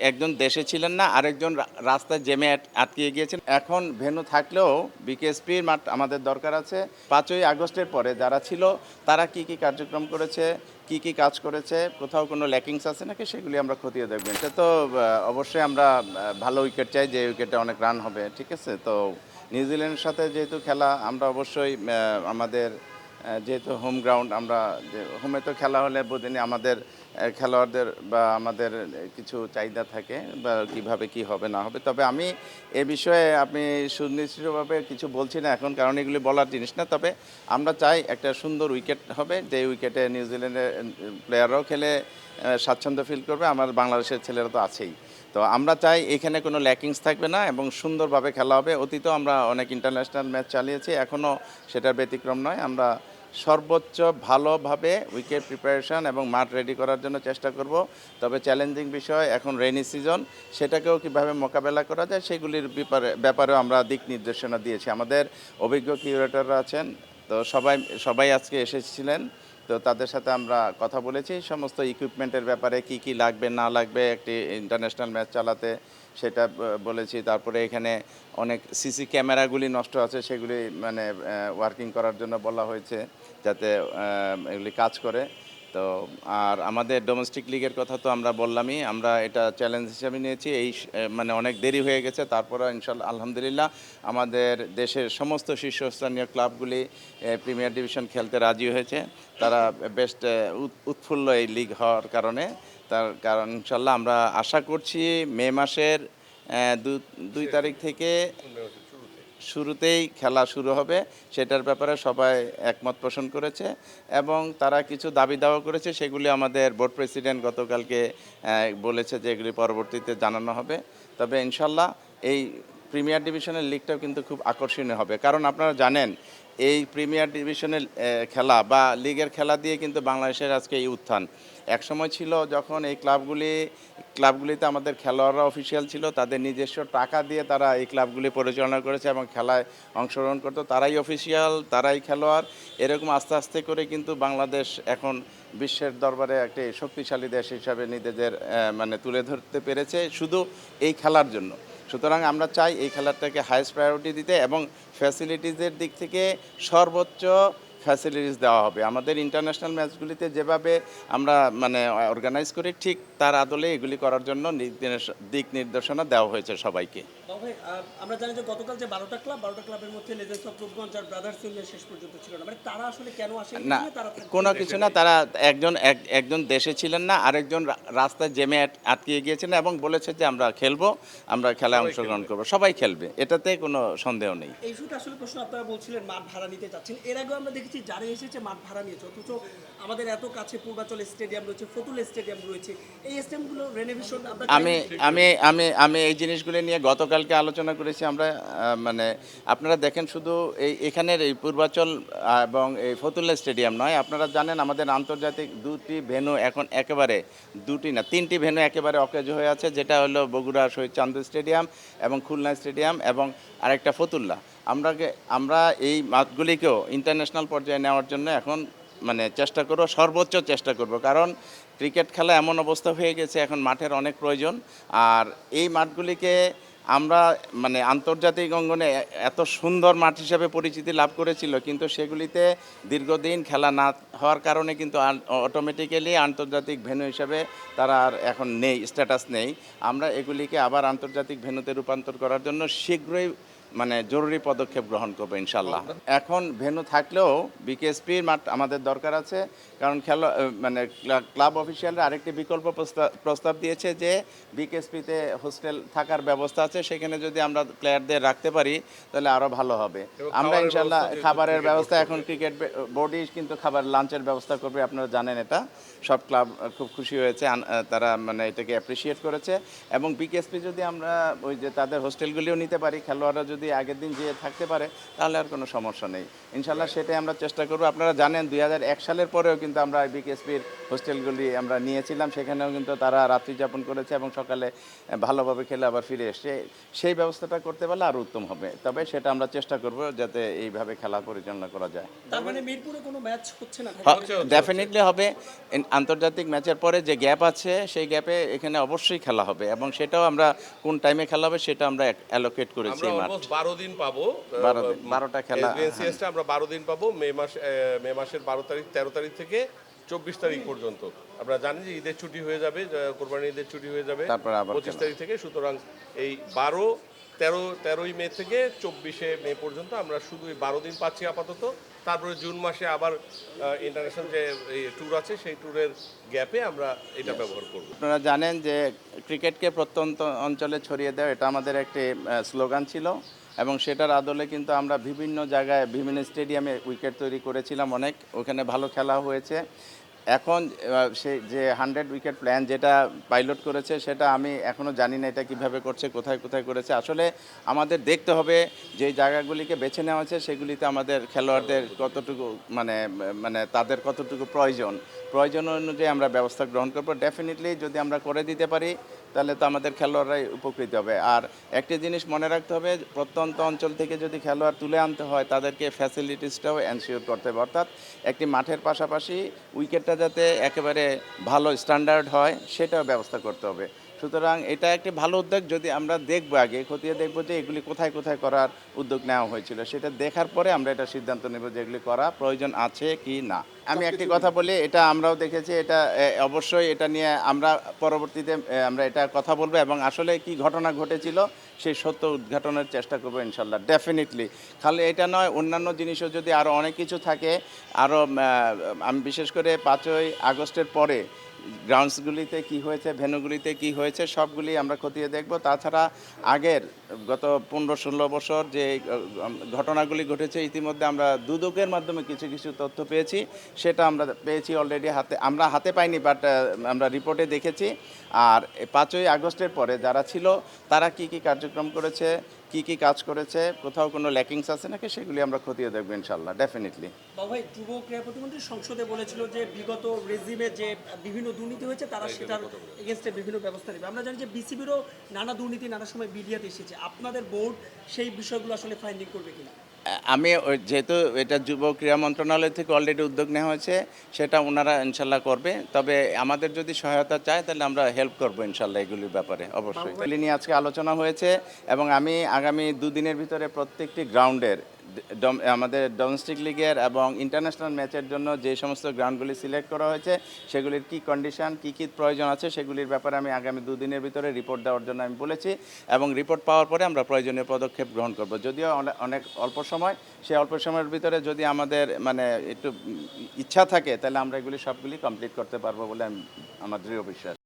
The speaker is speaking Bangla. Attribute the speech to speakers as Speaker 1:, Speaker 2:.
Speaker 1: একজন দেশে ছিলেন না, আরেকজন রাস্তায় জ্যামে আটকিয়ে গিয়েছেন। এখন ভেন্যু থাকলেও বিকেএসপির মাঠ আমাদের দরকার আছে। ৫ই আগস্টের পরে যারা ছিল তারা কি কার্যক্রম করেছে, কি কাজ করেছে, কোথাও কোনো ল্যাকিংস আছে নাকি সেগুলি আমরা খতিয়ে দেখবেন। সে তো অবশ্যই আমরা ভালো উইকেট চাই, যে উইকেটে অনেক রান হবে, ঠিক আছে। তো নিউজিল্যান্ডের সাথে যেহেতু খেলা, আমরা অবশ্যই আমাদের যেহেতু হোম গ্রাউন্ড, আমরা যে হোমে তো খেলা হলে বুঝিনি আমাদের খেলোয়াড়দের বা আমাদের কিছু চাহিদা থাকে বা কিভাবে কি হবে না হবে। তবে আমি এ বিষয়ে আপনি সুনিশ্চিতভাবে কিছু বলছি না এখন, কারণ এগুলি বলার জিনিস না। তবে আমরা চাই একটা সুন্দর উইকেট হবে, যে উইকেটে নিউজিল্যান্ডের প্লেয়াররাও খেলে স্বাচ্ছন্দ্য ফিল করবে, আমার বাংলাদেশের ছেলেরা তো আছেই। তো আমরা চাই এখানে কোনো ল্যাকিংস থাকবে না এবং সুন্দরভাবে খেলা হবে। অতীতেও আমরা অনেক ইন্টারন্যাশনাল ম্যাচ চালিয়েছি, এখনও সেটার ব্যতিক্রম নয়। আমরা সর্বোচ্চ ভালোভাবে উইকেট প্রিপারেশন এবং মাঠ রেডি করার জন্য চেষ্টা করব। তবে চ্যালেঞ্জিং বিষয় এখন রেইনি সিজন, সেটাকেও কীভাবে মোকাবেলা করা যায় সেগুলির ব্যাপারেও আমরা দিক নির্দেশনা দিয়েছি। আমাদের অভিজ্ঞ কিউরেটররা আছেন, তো সবাই আজকে এসেছিলেন। তো তাদের সাথে আমরা কথা বলেছি সমস্ত ইকুইপমেন্টের ব্যাপারে, কি লাগবে না লাগবে একটি ইন্টারন্যাশনাল ম্যাচ চালাতে, সেটা বলেছি। তারপরে এখানে অনেক সিসি ক্যামেরাগুলি নষ্ট আছে, সেগুলি মানে ওয়ার্কিং করার জন্য বলা হয়েছে, যাতে এগুলি কাজ করে। তো আর আমাদের ডোমেস্টিক লিগের কথা তো আমরা বললামই, আমরা এটা চ্যালেঞ্জ হিসেবে নিয়েছি। মানে অনেক দেরি হয়ে গেছে, তারপরে ইনশাল্লাহ আলহামদুলিল্লাহ আমাদের দেশের সমস্ত শীর্ষস্থানীয় ক্লাবগুলি প্রিমিয়ার ডিভিশন খেলতে রাজি হয়েছে। তারা বেশ উৎফুল্ল এই লিগ হওয়ার কারণে। তার কারণ ইনশাল্লাহ আমরা আশা করছি মে মাসের ২ তারিখ থেকে শুরুতেই খেলা শুরু হবে, সেটার ব্যাপারে সবাই একমত পোষণ করেছে এবং তারা কিছু দাবি দাওয়া করেছে, সেগুলি আমাদের বোর্ড প্রেসিডেন্ট গতকালকে বলেছে যে এগুলি পরবর্তীতে জানানো হবে। তবে ইনশাল্লাহ এই প্রিমিয়ার ডিভিশনের লিগটাও কিন্তু খুব আকর্ষণীয় হবে, কারণ আপনারা জানেন এই প্রিমিয়ার ডিভিশনের খেলা বা লিগের খেলা দিয়ে কিন্তু বাংলাদেশের আজকে এই উত্থান। একসময় ছিল যখন এই ক্লাবগুলিতে আমাদের খেলোয়াড়রা অফিসিয়াল ছিল, তাদের নিজস্ব টাকা দিয়ে তারা এই ক্লাবগুলি পরিচালনা করেছে এবং খেলায় অংশগ্রহণ করতো, তারাই অফিসিয়াল, তারাই খেলোয়াড়। এরকম আস্তে আস্তে করে কিন্তু বাংলাদেশ এখন বিশ্বের দরবারে একটি শক্তিশালী দেশ হিসাবে নিজেদের মানে তুলে ধরতে পেরেছে শুধু এই খেলার জন্য। সুতরাং আমরা চাই এই খেলাটাকে হাইয়েস্ট প্রায়োরিটি দিতে এবং ফ্যাসিলিটিসের দিক থেকে সর্বোচ্চ ফ্যাসিলিটিস দেওয়া হবে। আমাদের ইন্টারন্যাশনাল ম্যাচগুলিতে যেভাবে আমরা মানে অর্গানাইজ করি, ঠিক তার আদলে এগুলি করার জন্য দিক নির্দেশনা দেওয়া হয়েছে সবাইকে।
Speaker 2: আমরা জানি যে গতকাল যে 12টা ক্লাবের মধ্যে লেজেন্ডস অফ রূপগঞ্জ আর ব্রাদার্স ইউনিয়ন শেষ পর্যন্ত ছিল না, মানে তারা আসলে কেন আসেনি?
Speaker 1: না, কোনো কিছু না, তারা একজন দেশে ছিলেন না, আরেকজন রাস্তায় জ্যামে আটকিয়ে গিয়েছেন এবং বলেছে যে আমরা খেলবো, আমরা খেলায় অংশগ্রহণ করবো, সবাই খেলবে, এটাতে কোনো সন্দেহ নেই।
Speaker 2: এই শুধু আসলে প্রশ্ন, আপনারা বলছিলেন মাঠ ভাড়া নিতে চাচ্ছেন, এর আগেও আমরা দেখেছি যারা এসেছে মাঠ ভাড়া নিয়েছে, অথচ আমাদের এত কাছে পূর্বাচল স্টেডিয়াম রয়েছে, ফতুল স্টেডিয়াম রয়েছে, এই স্টেডিয়ামগুলো রেনোভেশন
Speaker 1: আমি এই জিনিসগুলো নিয়ে গতকালকে আলোচনা করেছি। আমরা মানে আপনারা দেখেন শুধু এখানের এই পূর্বাচল এবং এই ফতুল্লা স্টেডিয়াম নয়, আপনারা জানেন আমাদের আন্তর্জাতিক দুটি ভেন্যু এখন একেবারে, দুটি না 3টি ভেন্যু একেবারে অকেজ হয়ে আছে, যেটা হলো বগুড়া শহীদ চান্দু স্টেডিয়াম এবং খুলনা স্টেডিয়াম এবং আরেকটা ফতুল্লা। আমরা এই মাঠগুলিকেও ইন্টারন্যাশনাল পর্যায়ে নেওয়ার জন্য এখন মানে চেষ্টা করব, সর্বোচ্চ চেষ্টা করব, কারণ ক্রিকেট খেলা এমন অবস্থা হয়ে গেছে এখন মাঠের অনেক প্রয়োজন। আর এই মাঠগুলিকে আমরা মানে আন্তর্জাতিক অঙ্গনে এত সুন্দর মাঠ হিসেবে পরিচিতি লাভ করেছিল, কিন্তু সেগুলিতে দীর্ঘদিন খেলা না হওয়ার কারণে কিন্তু অটোমেটিক্যালি আন্তর্জাতিক ভেন্যু হিসেবে তারা আর এখন নেই, স্ট্যাটাস নেই। আমরা এগুলিকে আবার আন্তর্জাতিক ভেন্যুতে রূপান্তর করার জন্য শীঘ্রই মানে জরুরি পদক্ষেপ গ্রহণ করবো ইনশাল্লাহ। এখন ভেন্যু থাকলেও বিকেএসপির মাঠ আমাদের দরকার আছে, কারণ মানে ক্লাব অফিসিয়ালরা আরেকটি বিকল্প প্রস্তাব দিয়েছে যে বিকেএসপিতে হোস্টেল থাকার ব্যবস্থা আছে, সেখানে যদি আমরা প্লেয়ারদের রাখতে পারি তাহলে আরও ভালো হবে। আমরা ইনশাল্লাহ খাবারের ব্যবস্থা, এখন ক্রিকেট বোর্ডই কিন্তু খাবার লাঞ্চের ব্যবস্থা করবে, আপনারা জানেন এটা। সব ক্লাব খুব খুশি হয়েছে, তারা মানে এটাকে অ্যাপ্রিসিয়েট করেছে। এবং বিকেএসপি যদি আমরা ওই যে তাদের হোস্টেলগুলিও নিতে পারি, খেলোয়াড়রা যদি যদি আগের দিন যেয়ে থাকতে পারে তাহলে আর কোনো সমস্যা নেই ইনশাল্লাহ। সেটাই আমরা চেষ্টা করব। আপনারা জানেন 2001 সালের পরেও কিন্তু আমরা বিকেএসপির হোস্টেলগুলি আমরা নিয়েছিলাম, সেখানেও কিন্তু তারা রাত্রি যাপন করেছে এবং সকালে ভালোভাবে খেলে আবার ফিরে এসছে। সেই ব্যবস্থাটা করতে পারলে আরও উত্তম হবে, তবে সেটা আমরা চেষ্টা করব যাতে এইভাবে খেলা পরিচালনা করা যায়।
Speaker 2: তার মানে মিরপুরে কোনো ম্যাচ হচ্ছে না?
Speaker 1: ডেফিনেটলি হবে। আন্তর্জাতিক ম্যাচের পরে যে গ্যাপ আছে সেই গ্যাপে এখানে অবশ্যই খেলা হবে এবং সেটাও আমরা কোন টাইমে খেলা হবে সেটা আমরা অ্যালোকেট করেছি।
Speaker 3: আমরা
Speaker 1: মাঠ
Speaker 3: অলমোস্ট 12 দিন পাবো।
Speaker 1: 12টা খেলা।
Speaker 3: এসবিএনসিএসটা আমরা 12 দিন পাবো, মে মাসের 12 তারিখ 13 তারিখ থেকে 24 তারিখ পর্যন্ত। আমরা জানি যে ঈদের ছুটি হয়ে যাবে, কোরবানি ঈদের ছুটি হয়ে যাবে
Speaker 1: তারপর আবার
Speaker 3: 25 তারিখ থেকে। সুতরাং এই 13ই মে থেকে 24শে মে পর্যন্ত আমরা শুধু এই 12 দিন পাচ্ছি আপাতত। তারপরে জুন মাসে আবার ইন্টারন্যাশনাল যে ট্যুর আছে সেই ট্যুরের গ্যাপে আমরা এটা ব্যবহার করব।
Speaker 1: আপনারা জানেন যে ক্রিকেটকে প্রত্যন্ত অঞ্চলে ছড়িয়ে দেওয়া এটা আমাদের একটি স্লোগান ছিল এবং সেটার আদলে কিন্তু আমরা বিভিন্ন জায়গায় বিভিন্ন স্টেডিয়ামে উইকেট তৈরি করেছিলাম, অনেক ওখানে ভালো খেলা হয়েছে। এখন সে যে 100 উইকেট প্ল্যান যেটা পাইলট করেছে সেটা আমি এখনও জানি না এটা কিভাবে করছে, কোথায় কোথায় করেছে। আসলে আমাদের দেখতে হবে যে জায়গাগুলিকে বেছে নেওয়া হয়েছে সেগুলিতে আমাদের খেলোয়াড়দের কতটুকু মানে তাদের কতটুকু প্রয়োজন অনুযায়ী আমরা ব্যবস্থা গ্রহণ করবো। ডেফিনেটলি যদি আমরা করে দিতে পারি তাহলে তো আমাদের খেলোয়াড়রাই উপকৃত হবে। আর একটি জিনিস মনে রাখতে হবে, প্রত্যন্ত অঞ্চল থেকে যদি খেলোয়াড় তুলে আনতে হয় তাদেরকে ফ্যাসিলিটিসটাও এনশিওর করতে হবে, অর্থাৎ একটি মাঠের পাশাপাশি উইকেটটা যাতে একেবারে ভালো স্ট্যান্ডার্ড হয় সেটাও ব্যবস্থা করতে হবে। সুতরাং এটা একটি ভালো উদ্যোগ। যদি আমরা দেখবো আগে খতিয়ে দেখবো যে এগুলি কোথায় কোথায় করার উদ্যোগ নেওয়া হয়েছিল, সেটা দেখার পরে আমরা এটা সিদ্ধান্ত নেব যে এগুলি করা প্রয়োজন আছে কি না। আমি একটি কথা বলি, এটা আমরাও দেখেছি, এটা অবশ্যই এটা নিয়ে আমরা পরবর্তীতে আমরা এটা কথা বলবো এবং আসলে কি ঘটনা ঘটেছিল সেই সত্য উদ্ঘাটনের চেষ্টা করবো ইনশাল্লাহ। ডেফিনেটলি খালি এটা নয়, অন্যান্য জিনিসও যদি আরও অনেক কিছু থাকে, আরও আমি বিশেষ করে 5ই আগস্টের পরে গ্রাউন্ডসগুলিতে কি হয়েছে, ভেন্যুগুলিতে কি হয়েছে সবগুলি আমরা খতিয়ে দেখব। তাছাড়া আগের গত 15-16 বছর যে ঘটনাগুলি ঘটেছে ইতিমধ্যে আমরা দুদকের মাধ্যমে কিছু কিছু তথ্য পেয়েছি, সেটা আমরা পেয়েছি অলরেডি হাতে, আমরা হাতে পাইনি বাট আমরা রিপোর্টে দেখেছি। আর 5ই আগস্টের পরে যারা ছিল তারা কি কি কার্যক্রম করেছে, কি কি কাজ করেছে, কোথাও কোনো ল্যাকিংস আছে নাকি সেগুলি আমরা খতিয়ে দেখব ইনশাল্লাহ। ডেফিনেটলি
Speaker 2: ভাই, যুব ক্রীড়া প্রতিমন্ত্রী সংসদে বলেছিল যে বিগত রেজিমে যে বিভিন্ন দুর্নীতি হয়েছে তারা সেটার এগেনস্টে বিভিন্ন ব্যবস্থা নেবে। আমরা জানি যে বিসিবিরও নানা দুর্নীতি নানা সময় মিডিয়াতে এসেছে, আপনাদের বোর্ড সেই বিষয়গুলো আসলে ফাইন্ডিং করবে কিনা?
Speaker 1: আমি যেহেতু এটা যুব ক্রীড়া মন্ত্রণালয় থেকে অলরেডি উদ্যোগ নেওয়া হয়েছে, সেটা ওনারা ইনশাল্লাহ করবে। তবে আমাদের যদি সহায়তা চায় তাহলে আমরা হেল্প করবো ইনশাল্লাহ এগুলির ব্যাপারে অবশ্যই। এগুলি নিয়ে আজকে আলোচনা হয়েছে এবং আমি আগামী 2 দিনের ভিতরে প্রত্যেকটি গ্রাউন্ডের আমাদের ডোমেস্টিক লিগের এবং ইন্টারন্যাশনাল ম্যাচের জন্য যে সমস্ত গ্রাউন্ডগুলি সিলেক্ট করা হয়েছে সেগুলির কি কন্ডিশন, কি কি প্রয়োজন আছে সেগুলির ব্যাপারে আমি আগামী 2 দিনের ভিতরে রিপোর্ট দেওয়ার জন্য আমি বলেছি এবং রিপোর্ট পাওয়ার পরে আমরা প্রয়োজনীয় পদক্ষেপ গ্রহণ করব। যদিও অনেক অল্প সময়, সেই অল্প সময়ের ভিতরে যদি আমাদের একটু ইচ্ছা থাকে তাহলে আমরা এগুলি সবগুলি কমপ্লিট করতে পারবো বলে আমার দৃঢ় বিশ্বাস।